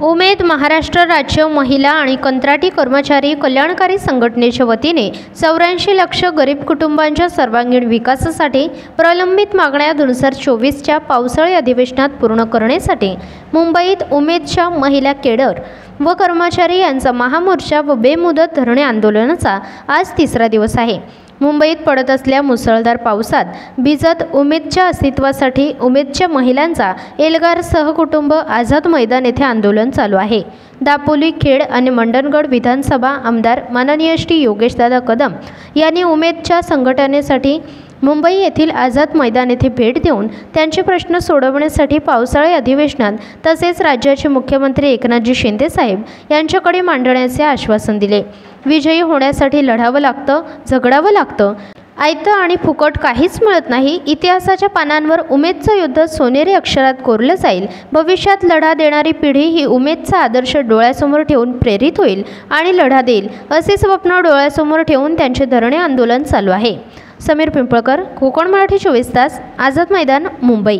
उमेद महाराष्ट्र राज्य महिला आणि कंत्राटी कर्मचारी कल्याणकारी संघटनेच्या वतीने 84 लाख गरीब कुटुंबांच्या सर्वांगीण विकासासाठी प्रलंबित मागण्या 2024च्या पावसाळी अधिवेशनात पूर्ण करण्यासाठी मुंबईत उमेदच्या महिला केडर व कर्मचारी यांचा महामोर्चा व बेमुदत धरणे आंदोलनाचा आज तिसरा दिवस आहे। मुंबईत पडत असलेल्या मुसळधार पावसात भिजत उमेदच्या अस्तित्वासाठी उमेदच्या महिलांचा एल्गार सहकुटुंब आझाद मैदान येथे आंदोलन चालू आहे। दापोली, खेड आणि मंडणगड विधानसभा आमदार माननीय श्री योगेशदादा कदम यांनी उमेदच्या संघटनेसाठी मुंबई येथील आझाद मैदान येथे भेट देऊन त्यांचे प्रश्न सोडवण्यासाठी पावसाळी अधिवेशनात तसेच राज्याचे मुख्यमंत्री एकनाथजी शिंदे साहेब यांच्याकडे मांडण्याचे आश्वासन दिले। विजयी होण्यासाठी लढावं लागतं, झगडावं लागतं, आयतं आणि फुकट काहीच मिळत नाही। इतिहासाच्या पानांवर उमेदचं युद्ध सोनेरी अक्षरात कोरलं जाईल। भविष्यात लढा देणारी पिढी ही उमेदचा आदर्श डोळ्यासमोर ठेवून प्रेरित होईल आणि लढा देईल, असे स्वप्न डोळ्यासमोर ठेवून त्यांचे धरणे आंदोलन चालू आहे। समीर पिंपळकर, कोकण मराठी 24 तास, आझाद मैदान, मुंबई।